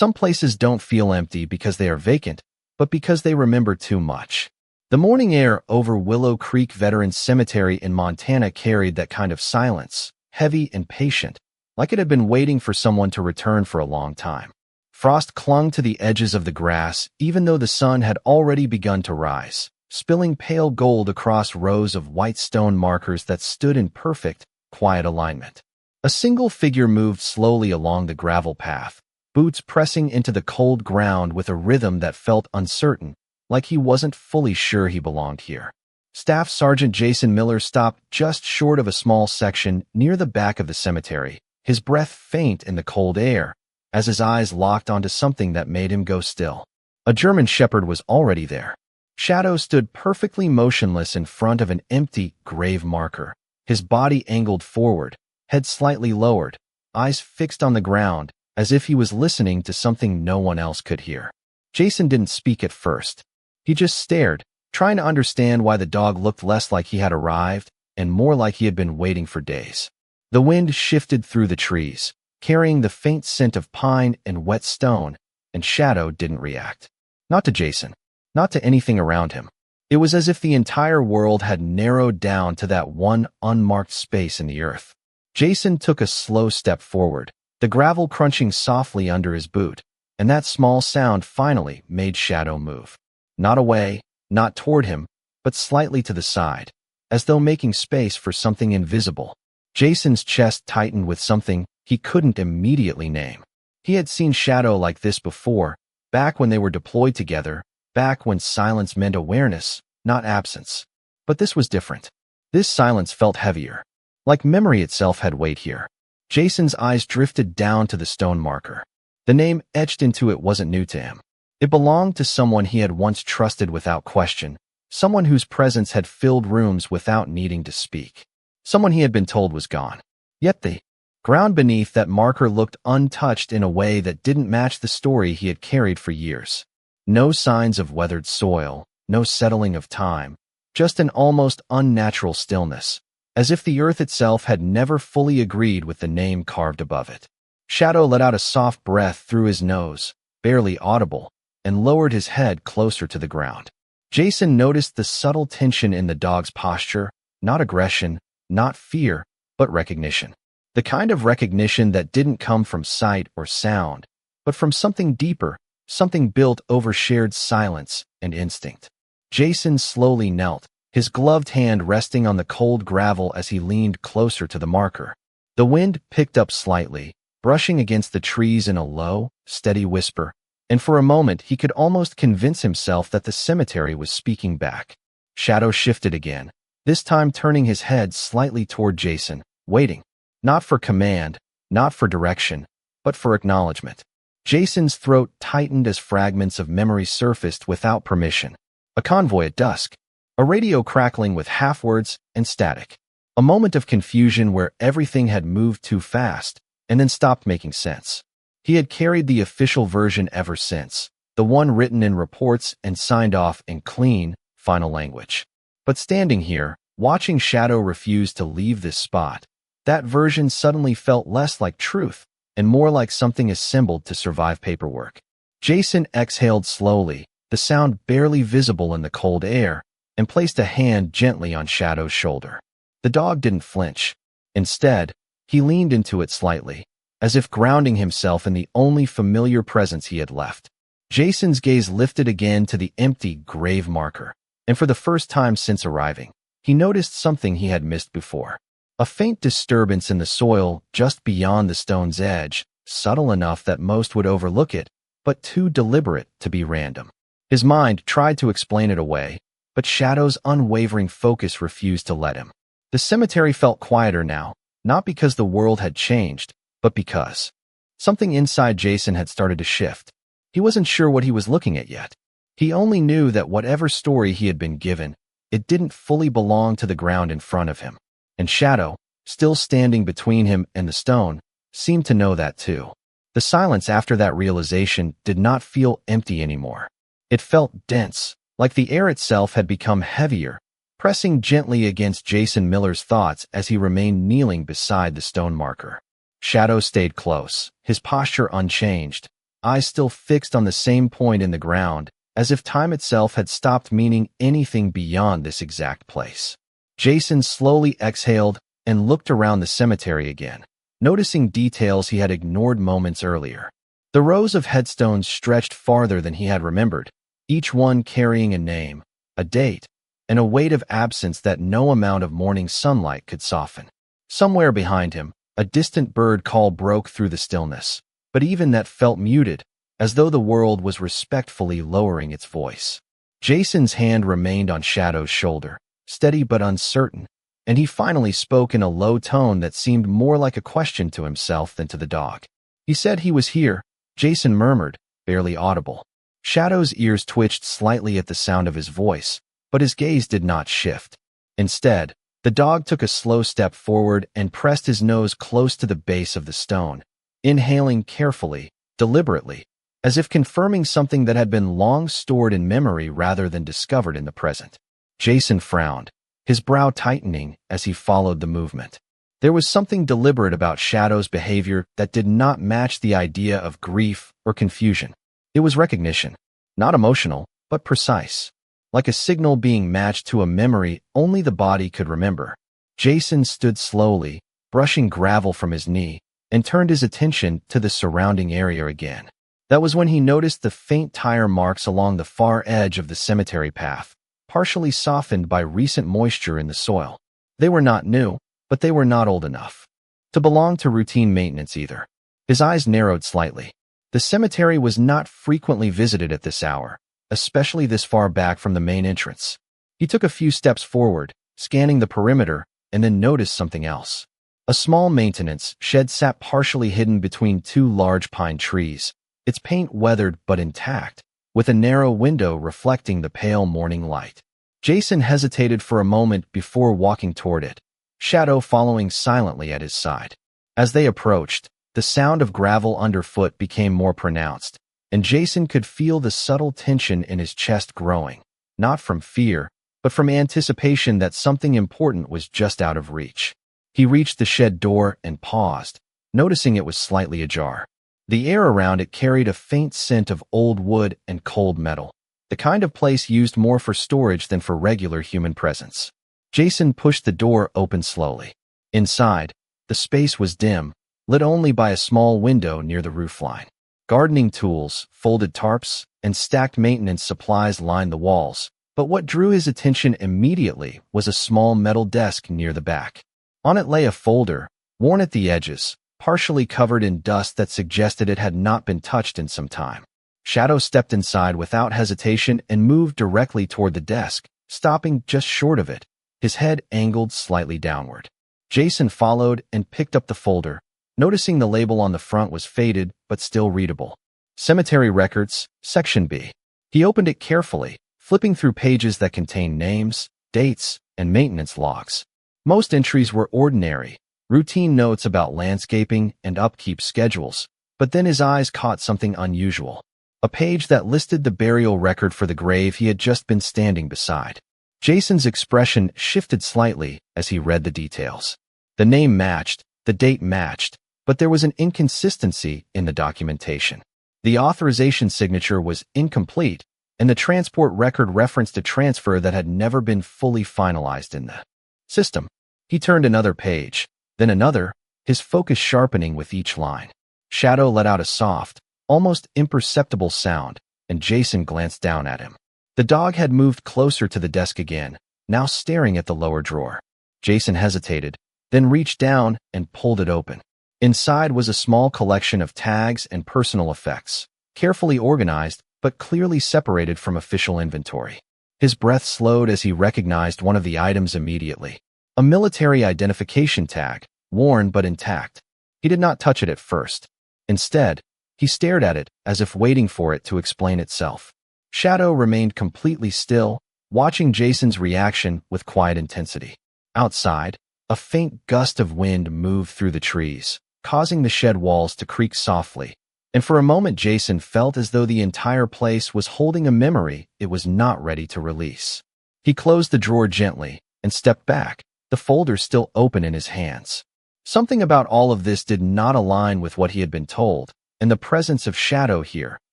Some places don't feel empty because they are vacant, but because they remember too much. The morning air over Willow Creek Veterans Cemetery in Montana carried that kind of silence, heavy and patient, like it had been waiting for someone to return for a long time. Frost clung to the edges of the grass, even though the sun had already begun to rise, spilling pale gold across rows of white stone markers that stood in perfect, quiet alignment. A single figure moved slowly along the gravel path, boots pressing into the cold ground with a rhythm that felt uncertain, like he wasn't fully sure he belonged here. Staff Sergeant Jason Miller stopped just short of a small section near the back of the cemetery, his breath faint in the cold air, as his eyes locked onto something that made him go still. A German Shepherd was already there. Shadow stood perfectly motionless in front of an empty grave marker, his body angled forward, head slightly lowered, eyes fixed on the ground, as if he was listening to something no one else could hear. Jason didn't speak at first. He just stared, trying to understand why the dog looked less like he had arrived and more like he had been waiting for days. The wind shifted through the trees, carrying the faint scent of pine and wet stone, and Shadow didn't react. Not to Jason, not to anything around him. It was as if the entire world had narrowed down to that one unmarked space in the earth. Jason took a slow step forward, the gravel crunching softly under his boot, and that small sound finally made Shadow move. Not away, not toward him, but slightly to the side, as though making space for something invisible. Jason's chest tightened with something he couldn't immediately name. He had seen Shadow like this before, back when they were deployed together, back when silence meant awareness, not absence. But this was different. This silence felt heavier, like memory itself had weight here. Jason's eyes drifted down to the stone marker. The name etched into it wasn't new to him. It belonged to someone he had once trusted without question, someone whose presence had filled rooms without needing to speak, someone he had been told was gone. Yet the ground beneath that marker looked untouched in a way that didn't match the story he had carried for years. No signs of weathered soil, no settling of time, just an almost unnatural stillness, as if the earth itself had never fully agreed with the name carved above it. Shadow let out a soft breath through his nose, barely audible, and lowered his head closer to the ground. Jason noticed the subtle tension in the dog's posture, not aggression, not fear, but recognition. The kind of recognition that didn't come from sight or sound, but from something deeper, something built over shared silence and instinct. Jason slowly knelt, his gloved hand resting on the cold gravel as he leaned closer to the marker. The wind picked up slightly, brushing against the trees in a low, steady whisper, and for a moment he could almost convince himself that the cemetery was speaking back. Shadow shifted again, this time turning his head slightly toward Jason, waiting. Not for command, not for direction, but for acknowledgement. Jason's throat tightened as fragments of memory surfaced without permission. A convoy at dusk. A radio crackling with half-words and static. A moment of confusion where everything had moved too fast and then stopped making sense. He had carried the official version ever since, the one written in reports and signed off in clean, final language. But standing here, watching Shadow refuse to leave this spot, that version suddenly felt less like truth and more like something assembled to survive paperwork. Jason exhaled slowly, the sound barely visible in the cold air, and placed a hand gently on Shadow's shoulder. The dog didn't flinch. Instead, he leaned into it slightly, as if grounding himself in the only familiar presence he had left. Jason's gaze lifted again to the empty grave marker, and for the first time since arriving, he noticed something he had missed before. A faint disturbance in the soil just beyond the stone's edge, subtle enough that most would overlook it, but too deliberate to be random. His mind tried to explain it away, but Shadow's unwavering focus refused to let him. The cemetery felt quieter now, not because the world had changed, but because something inside Jason had started to shift. He wasn't sure what he was looking at yet. He only knew that whatever story he had been given, it didn't fully belong to the ground in front of him. And Shadow, still standing between him and the stone, seemed to know that too. The silence after that realization did not feel empty anymore. It felt dense, like the air itself had become heavier, pressing gently against Jason Miller's thoughts as he remained kneeling beside the stone marker. Shadow stayed close, his posture unchanged, eyes still fixed on the same point in the ground, as if time itself had stopped meaning anything beyond this exact place. Jason slowly exhaled and looked around the cemetery again, noticing details he had ignored moments earlier. The rows of headstones stretched farther than he had remembered, each one carrying a name, a date, and a weight of absence that no amount of morning sunlight could soften. Somewhere behind him, a distant bird call broke through the stillness, but even that felt muted, as though the world was respectfully lowering its voice. Jason's hand remained on Shadow's shoulder, steady but uncertain, and he finally spoke in a low tone that seemed more like a question to himself than to the dog. "He said he was here," Jason murmured, barely audible. Shadow's ears twitched slightly at the sound of his voice, but his gaze did not shift. Instead, the dog took a slow step forward and pressed his nose close to the base of the stone, inhaling carefully, deliberately, as if confirming something that had been long stored in memory rather than discovered in the present. Jason frowned, his brow tightening as he followed the movement. There was something deliberate about Shadow's behavior that did not match the idea of grief or confusion. It was recognition, not emotional, but precise, like a signal being matched to a memory only the body could remember. Jason stood slowly, brushing gravel from his knee, and turned his attention to the surrounding area again. That was when he noticed the faint tire marks along the far edge of the cemetery path, partially softened by recent moisture in the soil. They were not new, but they were not old enough to belong to routine maintenance either. His eyes narrowed slightly. The cemetery was not frequently visited at this hour, especially this far back from the main entrance. He took a few steps forward, scanning the perimeter, and then noticed something else. A small maintenance shed sat partially hidden between two large pine trees, its paint weathered but intact, with a narrow window reflecting the pale morning light. Jason hesitated for a moment before walking toward it, Shadow following silently at his side. As they approached, the sound of gravel underfoot became more pronounced, and Jason could feel the subtle tension in his chest growing, not from fear, but from anticipation that something important was just out of reach. He reached the shed door and paused, noticing it was slightly ajar. The air around it carried a faint scent of old wood and cold metal, the kind of place used more for storage than for regular human presence. Jason pushed the door open slowly. Inside, the space was dim, lit only by a small window near the roofline. Gardening tools, folded tarps, and stacked maintenance supplies lined the walls, but what drew his attention immediately was a small metal desk near the back. On it lay a folder, worn at the edges, partially covered in dust that suggested it had not been touched in some time. Shadow stepped inside without hesitation and moved directly toward the desk, stopping just short of it, his head angled slightly downward. Jason followed and picked up the folder, noticing the label on the front was faded but still readable. Cemetery Records, Section B. He opened it carefully, flipping through pages that contained names, dates, and maintenance logs. Most entries were ordinary, routine notes about landscaping and upkeep schedules, but then his eyes caught something unusual. A page that listed the burial record for the grave he had just been standing beside. Jason's expression shifted slightly as he read the details. The name matched, the date matched, but there was an inconsistency in the documentation. The authorization signature was incomplete, and the transport record referenced a transfer that had never been fully finalized in the system. He turned another page, then another, his focus sharpening with each line. Shadow let out a soft, almost imperceptible sound, and Jason glanced down at him. The dog had moved closer to the desk again, now staring at the lower drawer. Jason hesitated, then reached down and pulled it open. Inside was a small collection of tags and personal effects, carefully organized but clearly separated from official inventory. His breath slowed as he recognized one of the items immediately. A military identification tag, worn but intact. He did not touch it at first. Instead, he stared at it as if waiting for it to explain itself. Shadow remained completely still, watching Jason's reaction with quiet intensity. Outside, a faint gust of wind moved through the trees, causing the shed walls to creak softly, and for a moment Jason felt as though the entire place was holding a memory it was not ready to release. He closed the drawer gently and stepped back, the folder still open in his hands. Something about all of this did not align with what he had been told, and the presence of Shadow here,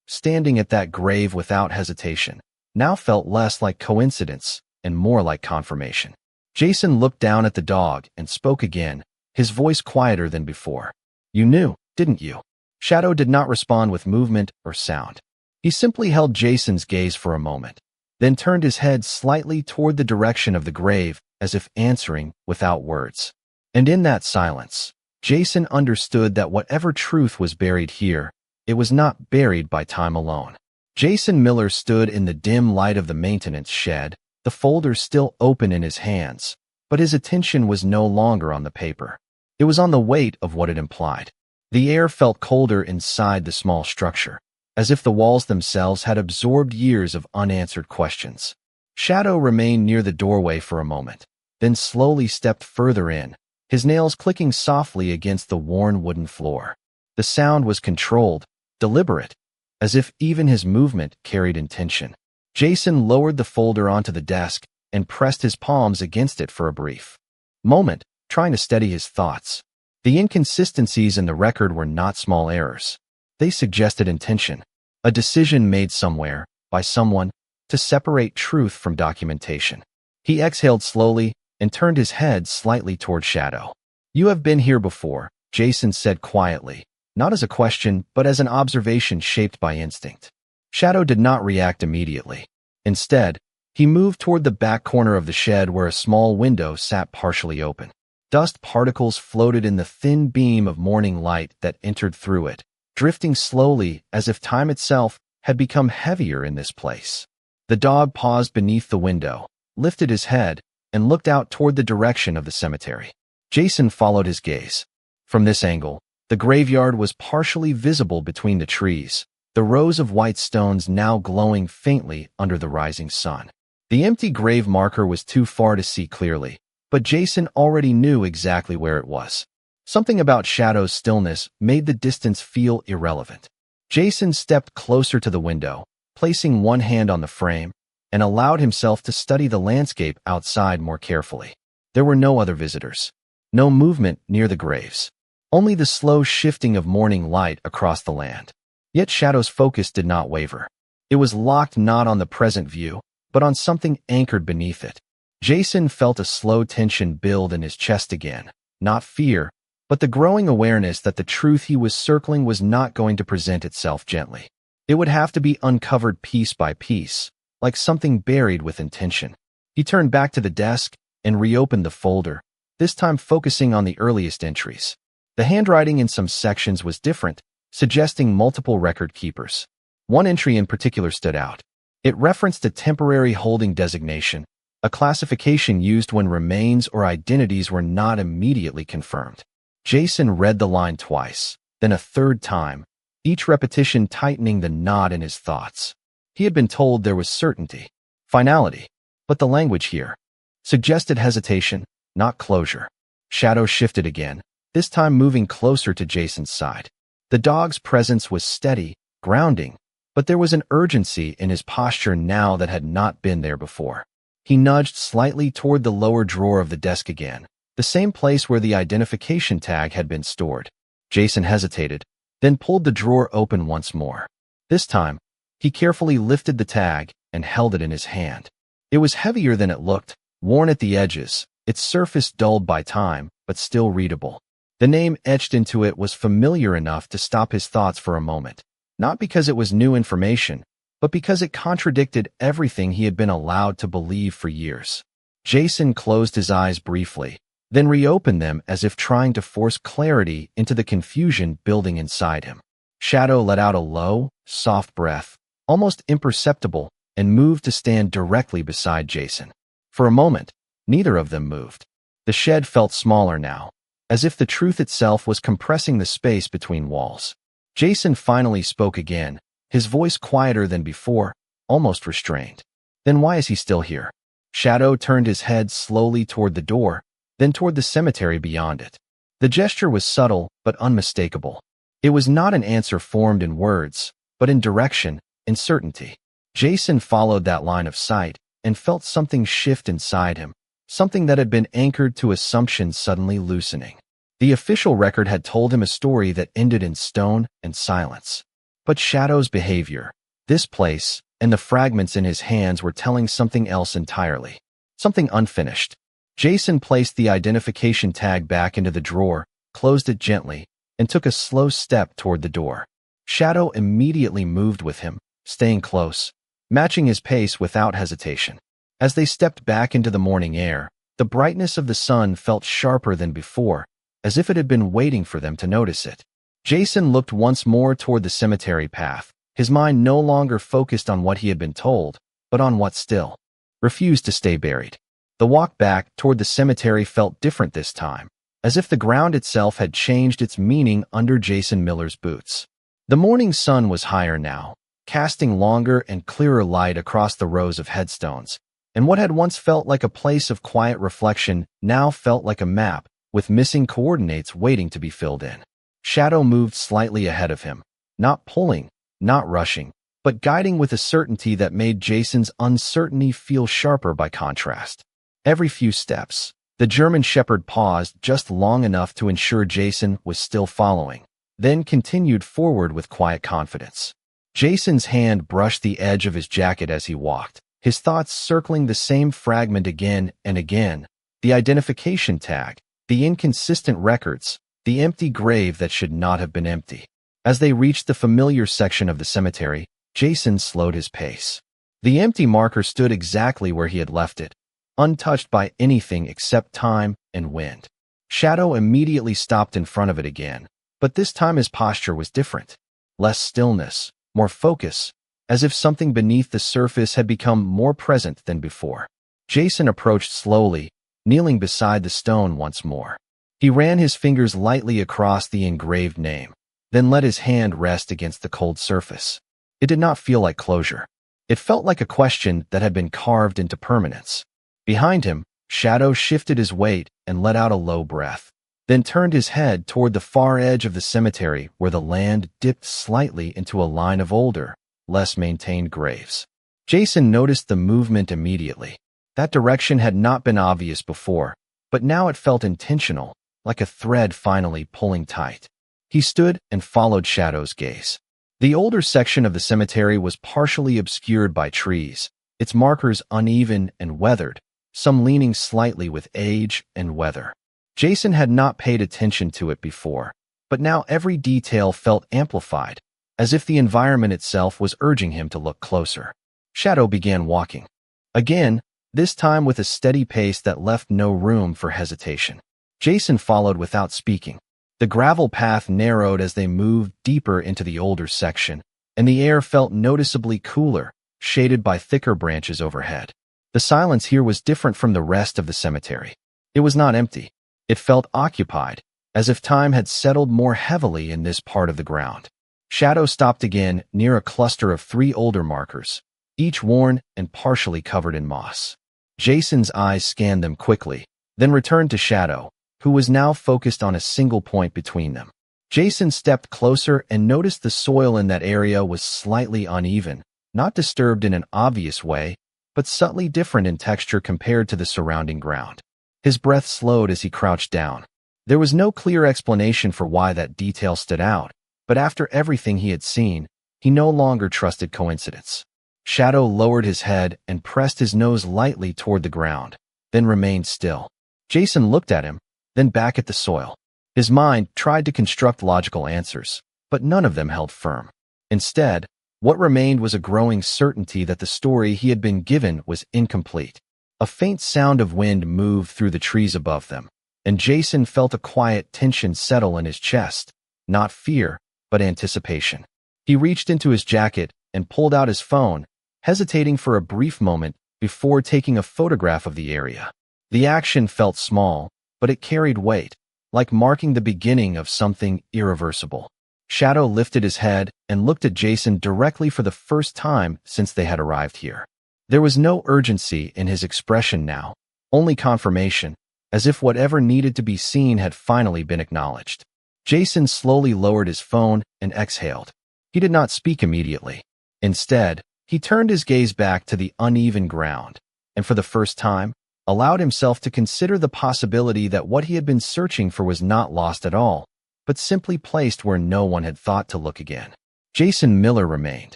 standing at that grave without hesitation, now felt less like coincidence and more like confirmation. Jason looked down at the dog and spoke again, his voice quieter than before. "You knew, didn't you?" Shadow did not respond with movement or sound. He simply held Jason's gaze for a moment, then turned his head slightly toward the direction of the grave, as if answering without words. And in that silence, Jason understood that whatever truth was buried here, it was not buried by time alone. Jason Miller stood in the dim light of the maintenance shed, the folder still open in his hands, but his attention was no longer on the paper. It was on the weight of what it implied. The air felt colder inside the small structure, as if the walls themselves had absorbed years of unanswered questions. Shadow remained near the doorway for a moment, then slowly stepped further in, his nails clicking softly against the worn wooden floor. The sound was controlled, deliberate, as if even his movement carried intention. Jason lowered the folder onto the desk and pressed his palms against it for a brief moment, trying to steady his thoughts. The inconsistencies in the record were not small errors. They suggested intention, a decision made somewhere, by someone, to separate truth from documentation. He exhaled slowly and turned his head slightly toward Shadow. "You have been here before," Jason said quietly, not as a question, but as an observation shaped by instinct. Shadow did not react immediately. Instead, he moved toward the back corner of the shed where a small window sat partially open. Dust particles floated in the thin beam of morning light that entered through it, drifting slowly as if time itself had become heavier in this place. The dog paused beneath the window, lifted his head, and looked out toward the direction of the cemetery. Jason followed his gaze. From this angle, the graveyard was partially visible between the trees, the rows of white stones now glowing faintly under the rising sun. The empty grave marker was too far to see clearly, but Jason already knew exactly where it was. Something about Shadow's stillness made the distance feel irrelevant. Jason stepped closer to the window, placing one hand on the frame, and allowed himself to study the landscape outside more carefully. There were no other visitors, no movement near the graves, only the slow shifting of morning light across the land. Yet Shadow's focus did not waver. It was locked not on the present view, but on something anchored beneath it. Jason felt a slow tension build in his chest again, not fear, but the growing awareness that the truth he was circling was not going to present itself gently. It would have to be uncovered piece by piece, like something buried with intention. He turned back to the desk and reopened the folder, this time focusing on the earliest entries. The handwriting in some sections was different, suggesting multiple record keepers. One entry in particular stood out. It referenced a temporary holding designation, a classification used when remains or identities were not immediately confirmed. Jason read the line twice, then a third time, each repetition tightening the knot in his thoughts. He had been told there was certainty, finality, but the language here suggested hesitation, not closure. Shadow shifted again, this time moving closer to Jason's side. The dog's presence was steady, grounding, but there was an urgency in his posture now that had not been there before. He nudged slightly toward the lower drawer of the desk again, the same place where the identification tag had been stored. Jason hesitated, then pulled the drawer open once more. This time, he carefully lifted the tag and held it in his hand. It was heavier than it looked, worn at the edges, its surface dulled by time, but still readable. The name etched into it was familiar enough to stop his thoughts for a moment, not because it was new information, but because it contradicted everything he had been allowed to believe for years. Jason closed his eyes briefly, then reopened them as if trying to force clarity into the confusion building inside him. Shadow let out a low, soft breath, almost imperceptible, and moved to stand directly beside Jason. For a moment, neither of them moved. The shed felt smaller now, as if the truth itself was compressing the space between walls. Jason finally spoke again, his voice quieter than before, almost restrained. "Then why is he still here?" Shadow turned his head slowly toward the door, then toward the cemetery beyond it. The gesture was subtle but unmistakable. It was not an answer formed in words, but in direction, in certainty. Jason followed that line of sight and felt something shift inside him, something that had been anchored to assumptions suddenly loosening. The official record had told him a story that ended in stone and silence. But Shadow's behavior, this place, and the fragments in his hands were telling something else entirely. Something unfinished. Jason placed the identification tag back into the drawer, closed it gently, and took a slow step toward the door. Shadow immediately moved with him, staying close, matching his pace without hesitation. As they stepped back into the morning air, the brightness of the sun felt sharper than before, as if it had been waiting for them to notice it. Jason looked once more toward the cemetery path, his mind no longer focused on what he had been told, but on what still refused to stay buried. The walk back toward the cemetery felt different this time, as if the ground itself had changed its meaning under Jason Miller's boots. The morning sun was higher now, casting longer and clearer light across the rows of headstones, and what had once felt like a place of quiet reflection now felt like a map, with missing coordinates waiting to be filled in. Shadow moved slightly ahead of him, not pulling, not rushing, but guiding with a certainty that made Jason's uncertainty feel sharper by contrast. Every few steps, the German shepherd paused just long enough to ensure Jason was still following, then continued forward with quiet confidence. Jason's hand brushed the edge of his jacket as he walked, his thoughts circling the same fragment again and again, the identification tag, the inconsistent records, the empty grave that should not have been empty. As they reached the familiar section of the cemetery, Jason slowed his pace. The empty marker stood exactly where he had left it, untouched by anything except time and wind. Shadow immediately stopped in front of it again, but this time his posture was different. Less stillness, more focus, as if something beneath the surface had become more present than before. Jason approached slowly, kneeling beside the stone once more. He ran his fingers lightly across the engraved name, then let his hand rest against the cold surface. It did not feel like closure. It felt like a question that had been carved into permanence. Behind him, Shadow shifted his weight and let out a low breath, then turned his head toward the far edge of the cemetery where the land dipped slightly into a line of older, less maintained graves. Jason noticed the movement immediately. That direction had not been obvious before, but now it felt intentional, like a thread finally pulling tight. He stood and followed Shadow's gaze. The older section of the cemetery was partially obscured by trees, its markers uneven and weathered, some leaning slightly with age and weather. Jason had not paid attention to it before, but now every detail felt amplified, as if the environment itself was urging him to look closer. Shadow began walking. Again, this time with a steady pace that left no room for hesitation. Jason followed without speaking. The gravel path narrowed as they moved deeper into the older section, and the air felt noticeably cooler, shaded by thicker branches overhead. The silence here was different from the rest of the cemetery. It was not empty. It felt occupied, as if time had settled more heavily in this part of the ground. Shadow stopped again near a cluster of 3 older markers, each worn and partially covered in moss. Jason's eyes scanned them quickly, then returned to Shadow, who was now focused on a single point between them. Jason stepped closer and noticed the soil in that area was slightly uneven, not disturbed in an obvious way, but subtly different in texture compared to the surrounding ground. His breath slowed as he crouched down. There was no clear explanation for why that detail stood out, but after everything he had seen, he no longer trusted coincidence. Shadow lowered his head and pressed his nose lightly toward the ground, then remained still. Jason looked at him, then back at the soil. His mind tried to construct logical answers, but none of them held firm. Instead, what remained was a growing certainty that the story he had been given was incomplete. A faint sound of wind moved through the trees above them, and Jason felt a quiet tension settle in his chest, not fear, but anticipation. He reached into his jacket and pulled out his phone, hesitating for a brief moment before taking a photograph of the area. The action felt small, but it carried weight, like marking the beginning of something irreversible. Shadow lifted his head and looked at Jason directly for the first time since they had arrived here. There was no urgency in his expression now, only confirmation, as if whatever needed to be seen had finally been acknowledged. Jason slowly lowered his phone and exhaled. He did not speak immediately. Instead, he turned his gaze back to the uneven ground, and for the first time, allowed himself to consider the possibility that what he had been searching for was not lost at all, but simply placed where no one had thought to look again. Jason Miller remained,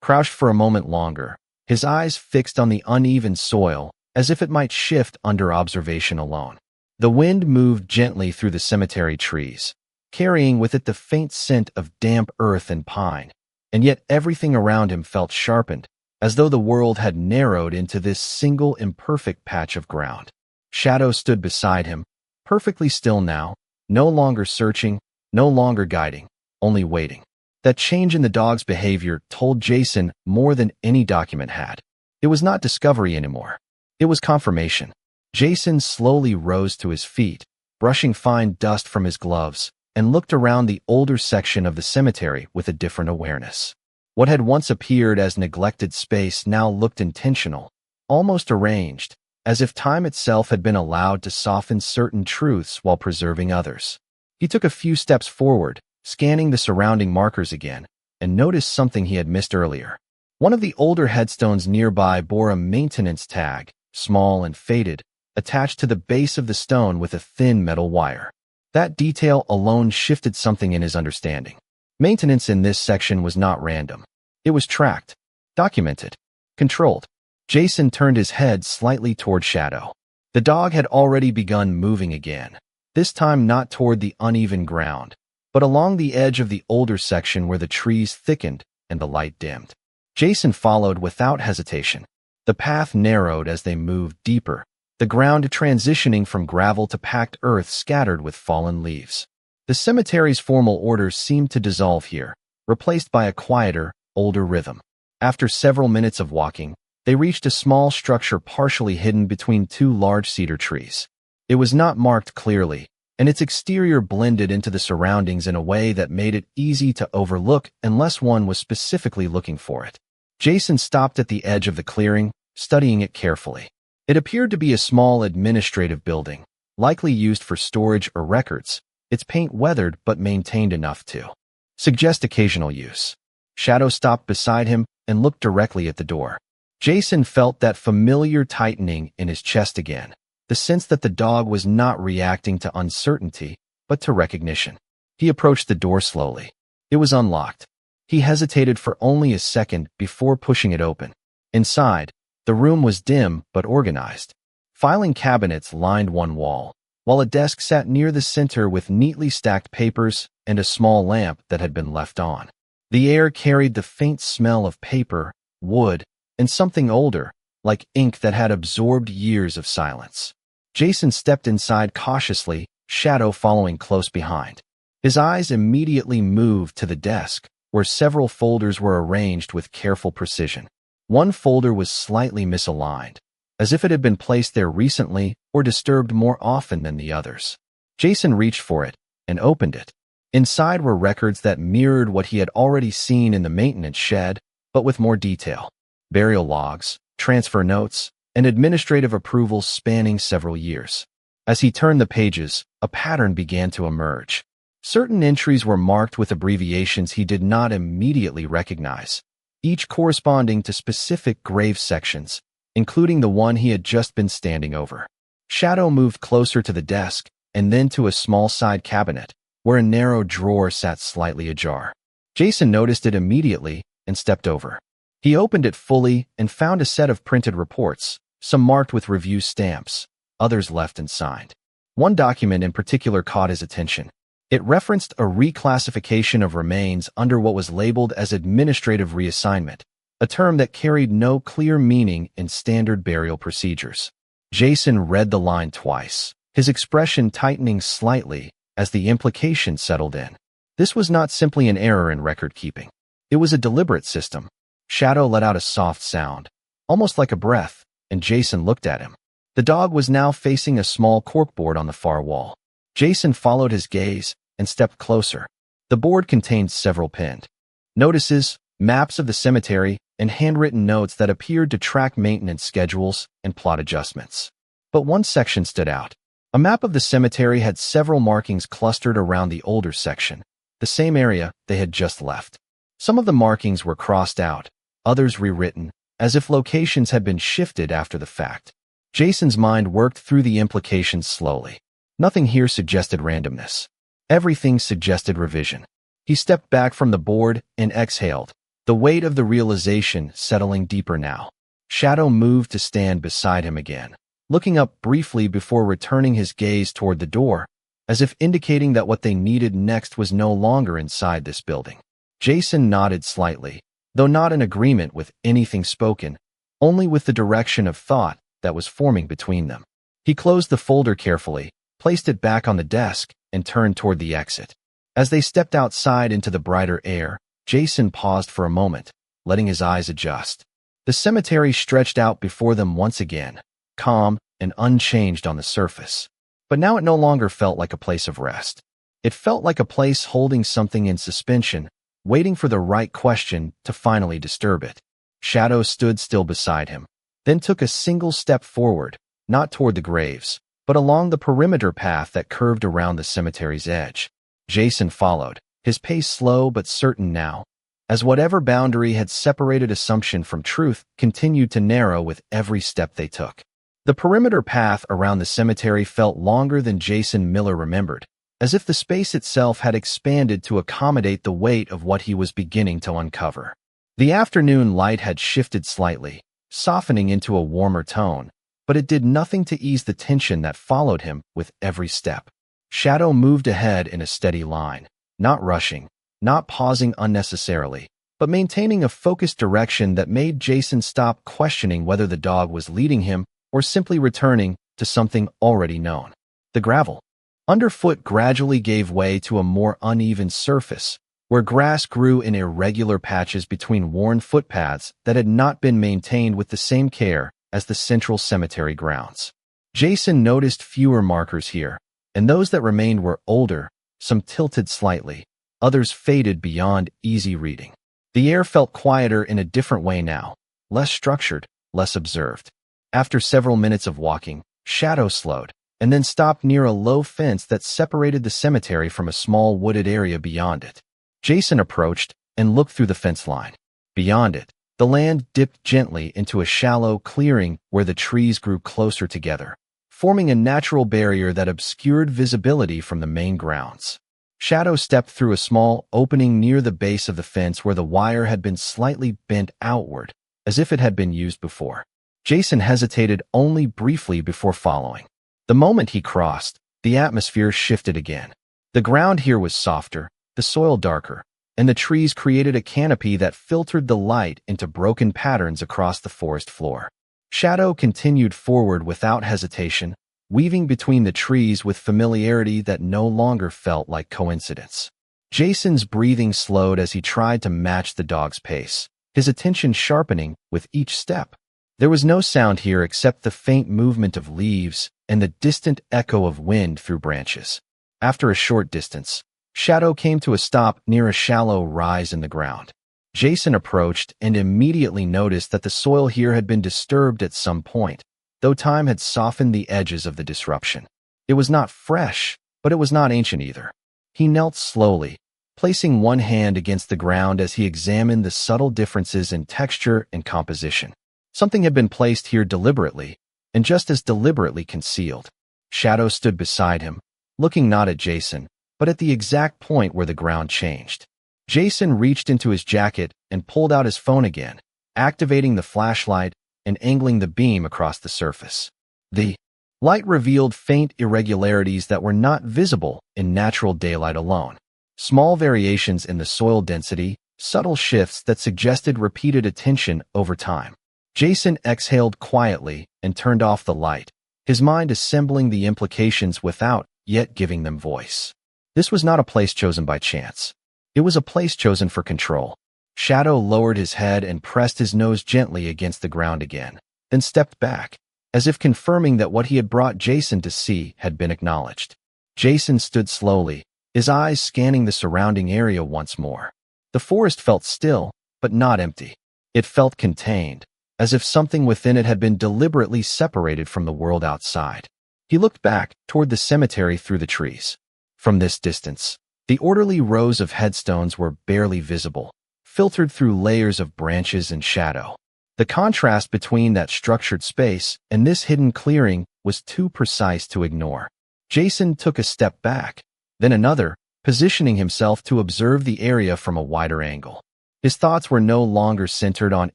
crouched for a moment longer, his eyes fixed on the uneven soil, as if it might shift under observation alone. The wind moved gently through the cemetery trees, carrying with it the faint scent of damp earth and pine, and yet everything around him felt sharpened, as though the world had narrowed into this single imperfect patch of ground. Shadow stood beside him, perfectly still now, no longer searching, no longer guiding, only waiting. That change in the dog's behavior told Jason more than any document had. It was not discovery anymore. It was confirmation. Jason slowly rose to his feet, brushing fine dust from his gloves, and looked around the older section of the cemetery with a different awareness. What had once appeared as neglected space now looked intentional, almost arranged, as if time itself had been allowed to soften certain truths while preserving others. He took a few steps forward, scanning the surrounding markers again, and noticed something he had missed earlier. One of the older headstones nearby bore a maintenance tag, small and faded, attached to the base of the stone with a thin metal wire. That detail alone shifted something in his understanding. Maintenance in this section was not random. It was tracked, documented, controlled. Jason turned his head slightly toward Shadow. The dog had already begun moving again, this time not toward the uneven ground, but along the edge of the older section where the trees thickened and the light dimmed. Jason followed without hesitation. The path narrowed as they moved deeper, the ground transitioning from gravel to packed earth scattered with fallen leaves. The cemetery's formal order seemed to dissolve here, replaced by a quieter, older rhythm. After several minutes of walking, they reached a small structure partially hidden between two large cedar trees. It was not marked clearly, and its exterior blended into the surroundings in a way that made it easy to overlook unless one was specifically looking for it. Jason stopped at the edge of the clearing, studying it carefully. It appeared to be a small administrative building, likely used for storage or records, its paint weathered but maintained enough to suggest occasional use. Shadow stopped beside him and looked directly at the door. Jason felt that familiar tightening in his chest again, the sense that the dog was not reacting to uncertainty, but to recognition. He approached the door slowly. It was unlocked. He hesitated for only a second before pushing it open. Inside, the room was dim but organized. Filing cabinets lined one wall, while a desk sat near the center with neatly stacked papers and a small lamp that had been left on. The air carried the faint smell of paper, wood, and something older, like ink that had absorbed years of silence. Jason stepped inside cautiously, Shadow following close behind. His eyes immediately moved to the desk, where several folders were arranged with careful precision. One folder was slightly misaligned, as if it had been placed there recently or disturbed more often than the others. Jason reached for it and opened it. Inside were records that mirrored what he had already seen in the maintenance shed, but with more detail. Burial logs, transfer notes, and administrative approvals spanning several years. As he turned the pages, a pattern began to emerge. Certain entries were marked with abbreviations he did not immediately recognize, each corresponding to specific grave sections, including the one he had just been standing over. Shadow moved closer to the desk and then to a small side cabinet, where a narrow drawer sat slightly ajar. Jason noticed it immediately and stepped over. He opened it fully and found a set of printed reports, some marked with review stamps, others left unsigned. One document in particular caught his attention. It referenced a reclassification of remains under what was labeled as administrative reassignment, a term that carried no clear meaning in standard burial procedures. Jason read the line twice, his expression tightening slightly as the implication settled in. This was not simply an error in record keeping. It was a deliberate system. Shadow let out a soft sound, almost like a breath, and Jason looked at him. The dog was now facing a small corkboard on the far wall. Jason followed his gaze and stepped closer. The board contained several pinned notices, maps of the cemetery, and handwritten notes that appeared to track maintenance schedules and plot adjustments. But one section stood out. A map of the cemetery had several markings clustered around the older section, the same area they had just left. Some of the markings were crossed out, others rewritten, as if locations had been shifted after the fact. Jason's mind worked through the implications slowly. Nothing here suggested randomness. Everything suggested revision. He stepped back from the board and exhaled, the weight of the realization settling deeper now. Shadow moved to stand beside him again, looking up briefly before returning his gaze toward the door, as if indicating that what they needed next was no longer inside this building. Jason nodded slightly, though not in agreement with anything spoken, only with the direction of thought that was forming between them. He closed the folder carefully, placed it back on the desk, and turned toward the exit. As they stepped outside into the brighter air, Jason paused for a moment, letting his eyes adjust. The cemetery stretched out before them once again, calm and unchanged on the surface. But now it no longer felt like a place of rest. It felt like a place holding something in suspension, waiting for the right question to finally disturb it. Shadow stood still beside him, then took a single step forward, not toward the graves, but along the perimeter path that curved around the cemetery's edge. Jason followed, his pace slow but certain now, as whatever boundary had separated assumption from truth continued to narrow with every step they took. The perimeter path around the cemetery felt longer than Jason Miller remembered, as if the space itself had expanded to accommodate the weight of what he was beginning to uncover. The afternoon light had shifted slightly, softening into a warmer tone, but it did nothing to ease the tension that followed him with every step. Shadow moved ahead in a steady line, not rushing, not pausing unnecessarily, but maintaining a focused direction that made Jason stop questioning whether the dog was leading him or simply returning to something already known. The gravel underfoot gradually gave way to a more uneven surface, where grass grew in irregular patches between worn footpaths that had not been maintained with the same care as the central cemetery grounds. Jason noticed fewer markers here, and those that remained were older, some tilted slightly, others faded beyond easy reading. The air felt quieter in a different way now, less structured, less observed. After several minutes of walking, Shadow slowed, and then stopped near a low fence that separated the cemetery from a small wooded area beyond it. Jason approached and looked through the fence line. Beyond it, the land dipped gently into a shallow clearing where the trees grew closer together, forming a natural barrier that obscured visibility from the main grounds. Shadow stepped through a small opening near the base of the fence where the wire had been slightly bent outward, as if it had been used before. Jason hesitated only briefly before following. The moment he crossed, the atmosphere shifted again. The ground here was softer, the soil darker, and the trees created a canopy that filtered the light into broken patterns across the forest floor. Shadow continued forward without hesitation, weaving between the trees with familiarity that no longer felt like coincidence. Jason's breathing slowed as he tried to match the dog's pace, his attention sharpening with each step. There was no sound here except the faint movement of leaves and the distant echo of wind through branches. After a short distance, Shadow came to a stop near a shallow rise in the ground. Jason approached and immediately noticed that the soil here had been disturbed at some point, though time had softened the edges of the disruption. It was not fresh, but it was not ancient either. He knelt slowly, placing one hand against the ground as he examined the subtle differences in texture and composition. Something had been placed here deliberately, and just as deliberately concealed. Shadow stood beside him, looking not at Jason, but at the exact point where the ground changed. Jason reached into his jacket and pulled out his phone again, activating the flashlight and angling the beam across the surface. The light revealed faint irregularities that were not visible in natural daylight alone. Small variations in the soil density, subtle shifts that suggested repeated attention over time. Jason exhaled quietly and turned off the light, his mind assembling the implications without yet giving them voice. This was not a place chosen by chance. It was a place chosen for control. Shadow lowered his head and pressed his nose gently against the ground again, then stepped back, as if confirming that what he had brought Jason to see had been acknowledged. Jason stood slowly, his eyes scanning the surrounding area once more. The forest felt still, but not empty. It felt contained, as if something within it had been deliberately separated from the world outside. He looked back toward the cemetery through the trees. From this distance, the orderly rows of headstones were barely visible, filtered through layers of branches and shadow. The contrast between that structured space and this hidden clearing was too precise to ignore. Jason took a step back, then another, positioning himself to observe the area from a wider angle. His thoughts were no longer centered on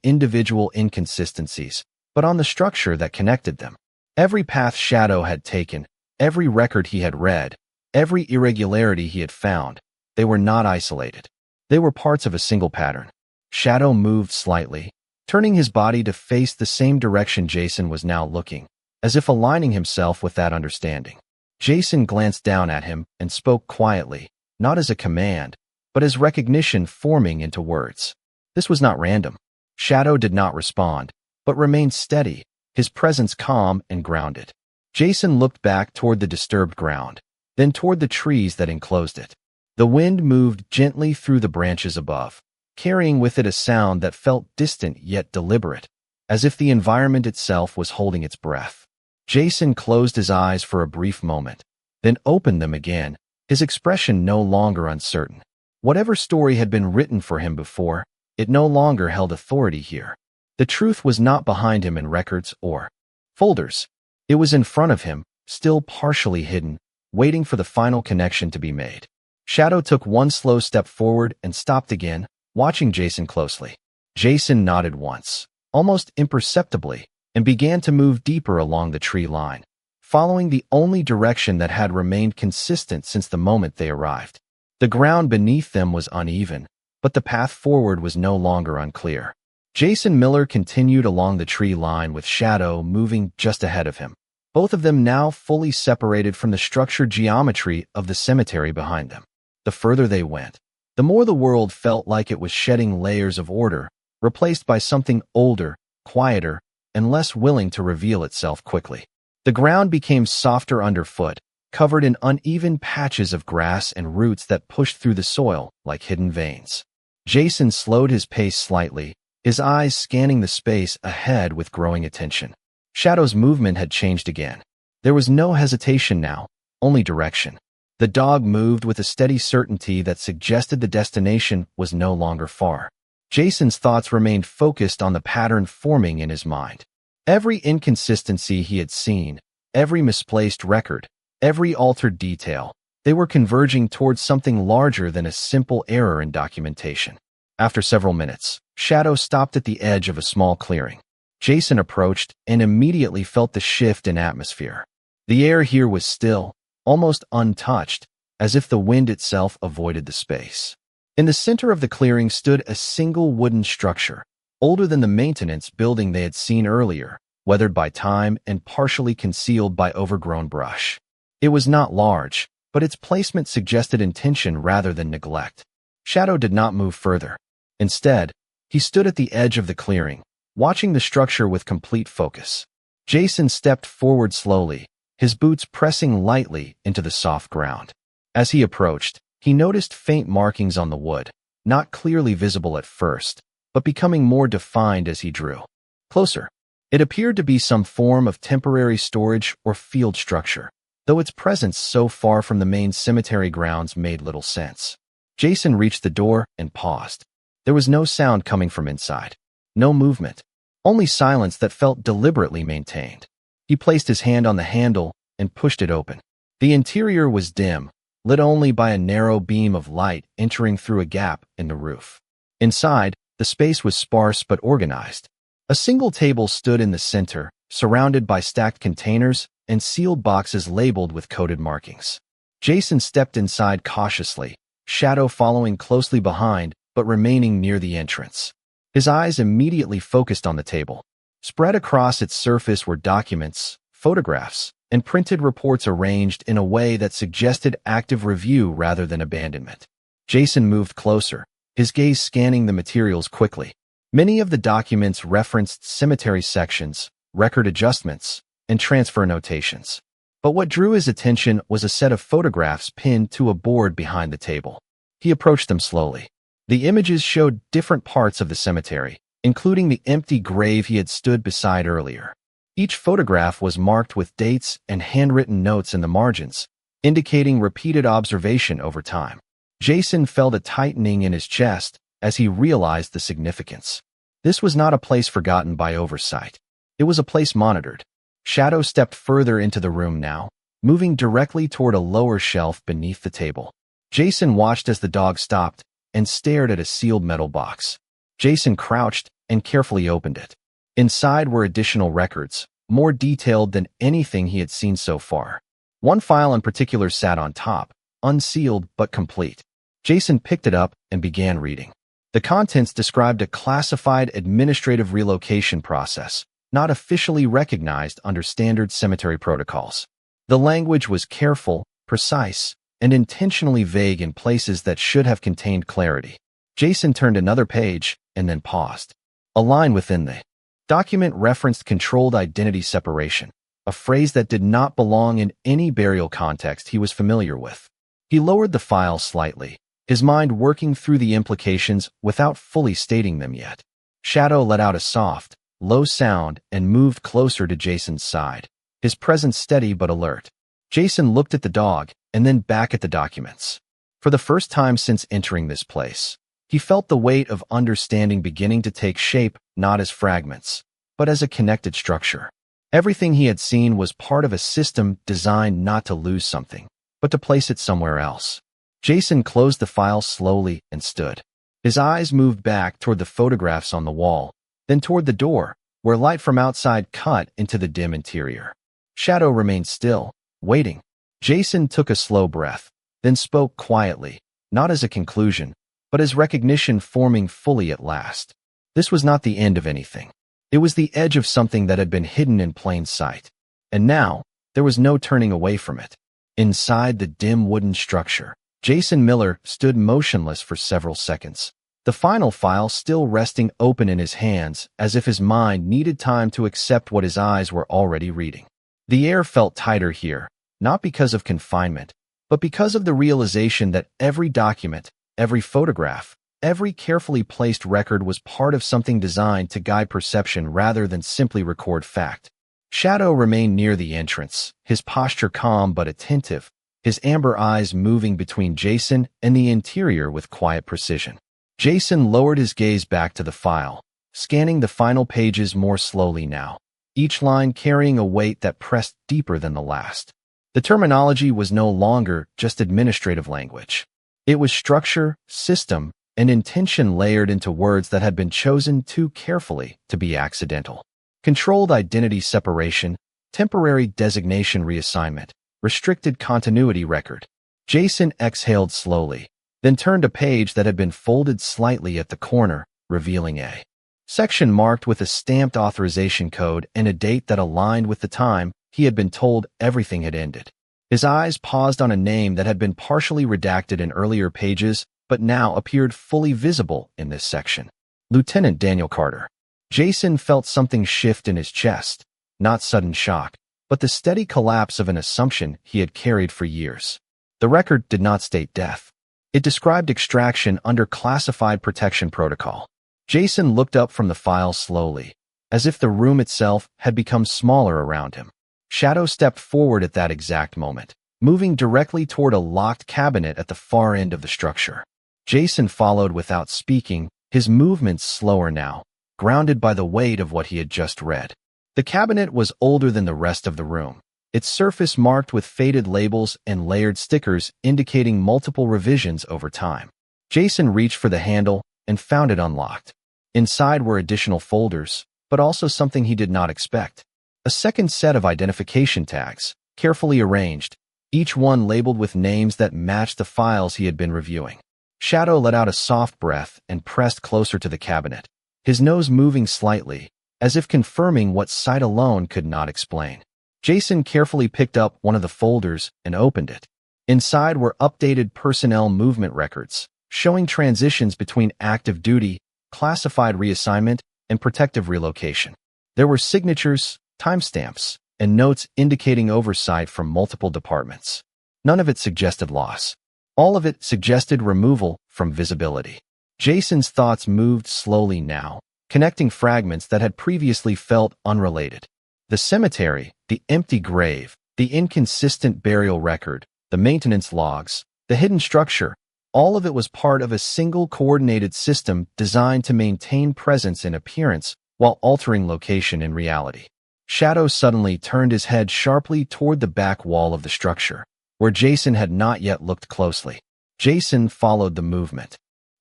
individual inconsistencies, but on the structure that connected them. Every path Shadow had taken, every record he had read, every irregularity he had found, they were not isolated. They were parts of a single pattern. Shadow moved slightly, turning his body to face the same direction Jason was now looking, as if aligning himself with that understanding. Jason glanced down at him and spoke quietly, not as a command, but as recognition forming into words. This was not random. Shadow did not respond, but remained steady, his presence calm and grounded. Jason looked back toward the disturbed ground, then toward the trees that enclosed it. The wind moved gently through the branches above, carrying with it a sound that felt distant yet deliberate, as if the environment itself was holding its breath. Jason closed his eyes for a brief moment, then opened them again, his expression no longer uncertain. Whatever story had been written for him before, it no longer held authority here. The truth was not behind him in records or folders. It was in front of him, still partially hidden, waiting for the final connection to be made. Shadow took one slow step forward and stopped again, watching Jason closely. Jason nodded once, almost imperceptibly, and began to move deeper along the tree line, following the only direction that had remained consistent since the moment they arrived. The ground beneath them was uneven, but the path forward was no longer unclear. Jason Miller continued along the tree line with Shadow moving just ahead of him, both of them now fully separated from the structured geometry of the cemetery behind them. The further they went, the more the world felt like it was shedding layers of order, replaced by something older, quieter, and less willing to reveal itself quickly. The ground became softer underfoot, covered in uneven patches of grass and roots that pushed through the soil like hidden veins. Jason slowed his pace slightly, his eyes scanning the space ahead with growing attention. Shadow's movement had changed again. There was no hesitation now, only direction. The dog moved with a steady certainty that suggested the destination was no longer far. Jason's thoughts remained focused on the pattern forming in his mind. Every inconsistency he had seen, every misplaced record, every altered detail, they were converging towards something larger than a simple error in documentation. After several minutes, Shadow stopped at the edge of a small clearing. Jason approached and immediately felt the shift in atmosphere. The air here was still, almost untouched, as if the wind itself avoided the space. In the center of the clearing stood a single wooden structure, older than the maintenance building they had seen earlier, weathered by time and partially concealed by overgrown brush. It was not large, but its placement suggested intention rather than neglect. Shadow did not move further. Instead, he stood at the edge of the clearing, watching the structure with complete focus. Jason stepped forward slowly, his boots pressing lightly into the soft ground. As he approached, he noticed faint markings on the wood, not clearly visible at first, but becoming more defined as he drew closer. It appeared to be some form of temporary storage or field structure, though its presence so far from the main cemetery grounds made little sense. Jason reached the door and paused. There was no sound coming from inside, no movement, only silence that felt deliberately maintained. He placed his hand on the handle and pushed it open. The interior was dim, lit only by a narrow beam of light entering through a gap in the roof. Inside, the space was sparse but organized. A single table stood in the center, surrounded by stacked containers and sealed boxes labeled with coded markings. Jason stepped inside cautiously, Shadow following closely behind but remaining near the entrance. His eyes immediately focused on the table. Spread across its surface were documents, photographs, and printed reports arranged in a way that suggested active review rather than abandonment. Jason moved closer, his gaze scanning the materials quickly. Many of the documents referenced cemetery sections, record adjustments, and transfer notations. But what drew his attention was a set of photographs pinned to a board behind the table. He approached them slowly. The images showed different parts of the cemetery, including the empty grave he had stood beside earlier. Each photograph was marked with dates and handwritten notes in the margins, indicating repeated observation over time. Jason felt a tightening in his chest as he realized the significance. This was not a place forgotten by oversight. It was a place monitored. Shadow stepped further into the room now, moving directly toward a lower shelf beneath the table. Jason watched as the dog stopped and stared at a sealed metal box. Jason crouched and carefully opened it. Inside were additional records, more detailed than anything he had seen so far. One file in particular sat on top, unsealed but complete. Jason picked it up and began reading. The contents described a classified administrative relocation process, not officially recognized under standard cemetery protocols. The language was careful, precise, and intentionally vague in places that should have contained clarity. Jason turned another page and then paused. A line within the document referenced controlled identity separation, a phrase that did not belong in any burial context he was familiar with. He lowered the file slightly, his mind working through the implications without fully stating them yet. Shadow let out a soft, low sound and moved closer to Jason's side, his presence steady but alert. Jason looked at the dog and then back at the documents. For the first time since entering this place, he felt the weight of understanding beginning to take shape not as fragments, but as a connected structure. Everything he had seen was part of a system designed not to lose something, but to place it somewhere else. Jason closed the file slowly and stood. His eyes moved back toward the photographs on the wall, then toward the door, where light from outside cut into the dim interior. Shadow remained still, waiting. Jason took a slow breath, then spoke quietly, not as a conclusion, but as recognition forming fully at last. This was not the end of anything. It was the edge of something that had been hidden in plain sight. And now, there was no turning away from it. Inside the dim wooden structure, Jason Miller stood motionless for several seconds, the final file still resting open in his hands as if his mind needed time to accept what his eyes were already reading. The air felt tighter here, not because of confinement, but because of the realization that every document, every photograph, every carefully placed record was part of something designed to guide perception rather than simply record fact. Shadow remained near the entrance, his posture calm but attentive, his amber eyes moving between Jason and the interior with quiet precision. Jason lowered his gaze back to the file, scanning the final pages more slowly now, each line carrying a weight that pressed deeper than the last. The terminology was no longer just administrative language. It was structure, system, and intention layered into words that had been chosen too carefully to be accidental. Controlled identity separation, temporary designation reassignment, restricted continuity record. Jason exhaled slowly, then turned a page that had been folded slightly at the corner, revealing a section marked with a stamped authorization code and a date that aligned with the time he had been told everything had ended. His eyes paused on a name that had been partially redacted in earlier pages, but now appeared fully visible in this section. Lieutenant Daniel Carter. Jason felt something shift in his chest, not sudden shock, but the steady collapse of an assumption he had carried for years. The record did not state death. It described extraction under classified protection protocol. Jason looked up from the file slowly, as if the room itself had become smaller around him. Shadow stepped forward at that exact moment, moving directly toward a locked cabinet at the far end of the structure. Jason followed without speaking, his movements slower now, grounded by the weight of what he had just read. The cabinet was older than the rest of the room, its surface marked with faded labels and layered stickers indicating multiple revisions over time. Jason reached for the handle and found it unlocked. Inside were additional folders, but also something he did not expect. A second set of identification tags, carefully arranged, each one labeled with names that matched the files he had been reviewing. Shadow let out a soft breath and pressed closer to the cabinet, his nose moving slightly, as if confirming what sight alone could not explain. Jason carefully picked up one of the folders and opened it. Inside were updated personnel movement records, showing transitions between active duty, classified reassignment, and protective relocation. There were signatures, timestamps, and notes indicating oversight from multiple departments. None of it suggested loss. All of it suggested removal from visibility. Jason's thoughts moved slowly now, connecting fragments that had previously felt unrelated. The cemetery, the empty grave, the inconsistent burial record, the maintenance logs, the hidden structure, All of it was part of a single coordinated system designed to maintain presence in appearance while altering location in reality. Shadow suddenly turned his head sharply toward the back wall of the structure, where Jason had not yet looked closely. Jason followed the movement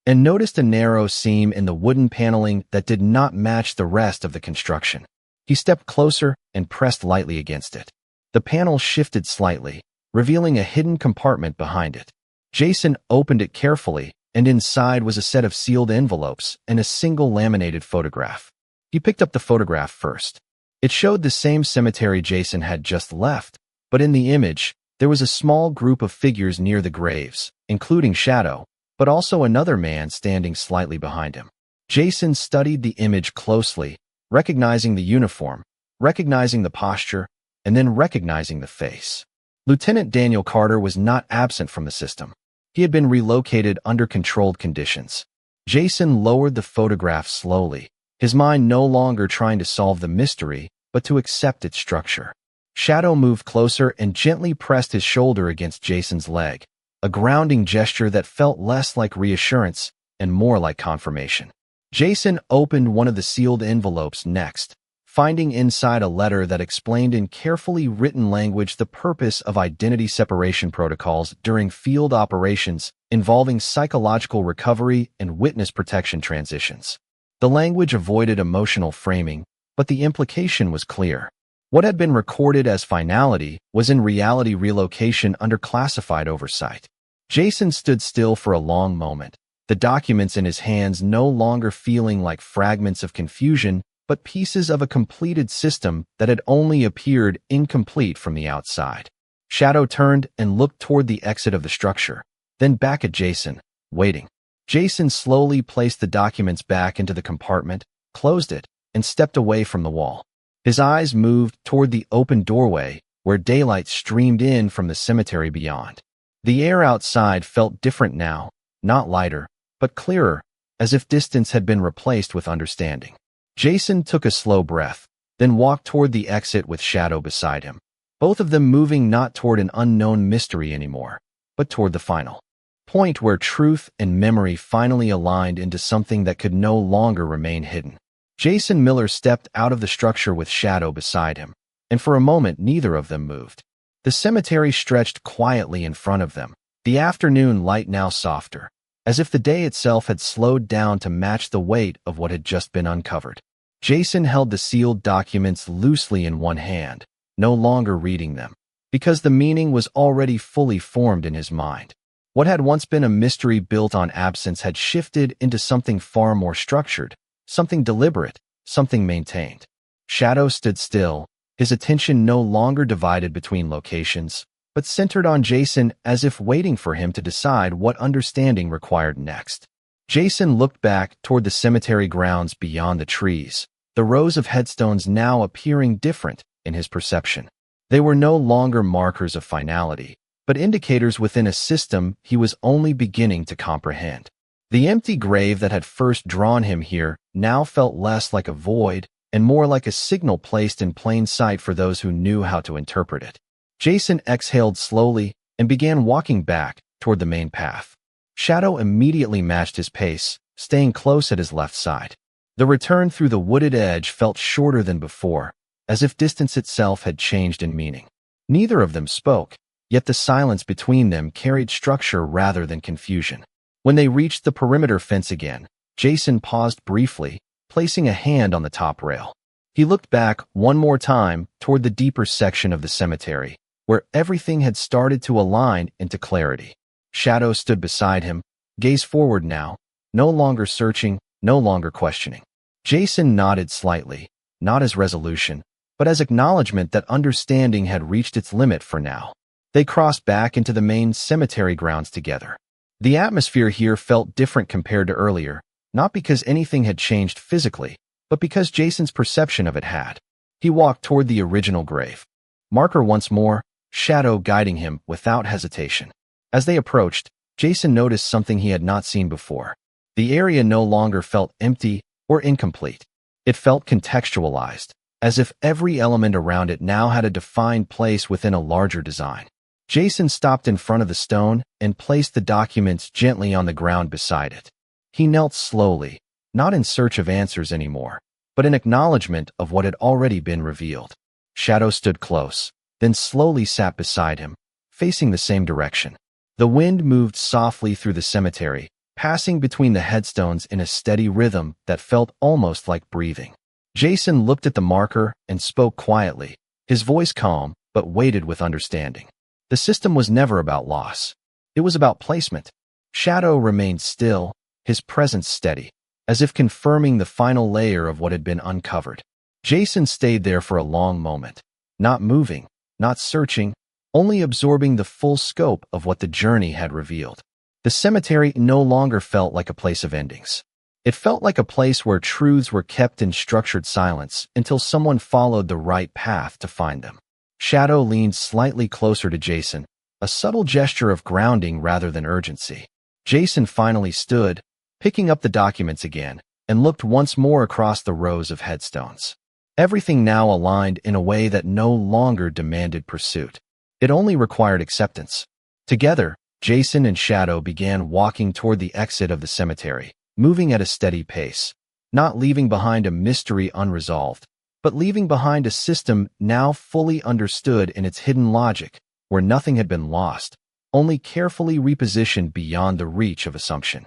and noticed a narrow seam in the wooden paneling that did not match the rest of the construction. He stepped closer and pressed lightly against it. The panel shifted slightly, revealing a hidden compartment behind it. Jason opened it carefully, and inside was a set of sealed envelopes and a single laminated photograph. He picked up the photograph first. It showed the same cemetery Jason had just left, but in the image, there was a small group of figures near the graves, including Shadow, but also another man standing slightly behind him. Jason studied the image closely, recognizing the uniform, recognizing the posture, and then recognizing the face. Lieutenant Daniel Carter was not absent from the system. He had been relocated under controlled conditions. Jason lowered the photograph slowly, his mind no longer trying to solve the mystery, but to accept its structure. Shadow moved closer and gently pressed his shoulder against Jason's leg, a grounding gesture that felt less like reassurance and more like confirmation. Jason opened one of the sealed envelopes next, finding inside a letter that explained in carefully written language the purpose of identity separation protocols during field operations involving psychological recovery and witness protection transitions. The language avoided emotional framing, but the implication was clear. What had been recorded as finality was in reality relocation under classified oversight. Jason stood still for a long moment, the documents in his hands no longer feeling like fragments of confusion, but pieces of a completed system that had only appeared incomplete from the outside. Shadow turned and looked toward the exit of the structure, then back at Jason, waiting. Jason slowly placed the documents back into the compartment, closed it, and stepped away from the wall. His eyes moved toward the open doorway, where daylight streamed in from the cemetery beyond. The air outside felt different now, not lighter, but clearer, as if distance had been replaced with understanding. Jason took a slow breath, then walked toward the exit with Shadow beside him, both of them moving not toward an unknown mystery anymore, but toward the final point where truth and memory finally aligned into something that could no longer remain hidden. Jason Miller stepped out of the structure with Shadow beside him, and for a moment neither of them moved. The cemetery stretched quietly in front of them, the afternoon light now softer, as if the day itself had slowed down to match the weight of what had just been uncovered. Jason held the sealed documents loosely in one hand, no longer reading them, because the meaning was already fully formed in his mind. What had once been a mystery built on absence had shifted into something far more structured, something deliberate, something maintained. Shadow stood still, his attention no longer divided between locations, but centered on Jason as if waiting for him to decide what understanding required next. Jason looked back toward the cemetery grounds beyond the trees, the rows of headstones now appearing different in his perception. They were no longer markers of finality, but indicators within a system he was only beginning to comprehend. The empty grave that had first drawn him here now felt less like a void and more like a signal placed in plain sight for those who knew how to interpret it. Jason exhaled slowly and began walking back toward the main path. Shadow immediately matched his pace, staying close at his left side. The return through the wooded edge felt shorter than before, as if distance itself had changed in meaning. Neither of them spoke, yet the silence between them carried structure rather than confusion. When they reached the perimeter fence again, Jason paused briefly, placing a hand on the top rail. He looked back one more time toward the deeper section of the cemetery, where everything had started to align into clarity. Shadow stood beside him, gaze forward now, no longer searching, no longer questioning. Jason nodded slightly, not as resolution, but as acknowledgement that understanding had reached its limit for now. They crossed back into the main cemetery grounds together. The atmosphere here felt different compared to earlier, not because anything had changed physically, but because Jason's perception of it had. He walked toward the original grave. Marker once more, Shadow guiding him without hesitation. As they approached, Jason noticed something he had not seen before. The area no longer felt empty or incomplete. It felt contextualized, as if every element around it now had a defined place within a larger design. Jason stopped in front of the stone and placed the documents gently on the ground beside it. He knelt slowly, not in search of answers anymore, but in acknowledgement of what had already been revealed. Shadow stood close, then slowly sat beside him, facing the same direction. The wind moved softly through the cemetery, passing between the headstones in a steady rhythm that felt almost like breathing. Jason looked at the marker and spoke quietly, his voice calm but weighted with understanding. The system was never about loss. It was about placement. Shadow remained still, his presence steady, as if confirming the final layer of what had been uncovered. Jason stayed there for a long moment, not moving, not searching, only absorbing the full scope of what the journey had revealed. The cemetery no longer felt like a place of endings. It felt like a place where truths were kept in structured silence until someone followed the right path to find them. Shadow leaned slightly closer to Jason, a subtle gesture of grounding rather than urgency. Jason finally stood, picking up the documents again, and looked once more across the rows of headstones. Everything now aligned in a way that no longer demanded pursuit. It only required acceptance. Together, Jason and Shadow began walking toward the exit of the cemetery, moving at a steady pace, not leaving behind a mystery unresolved, but leaving behind a system now fully understood in its hidden logic, where nothing had been lost, only carefully repositioned beyond the reach of assumption.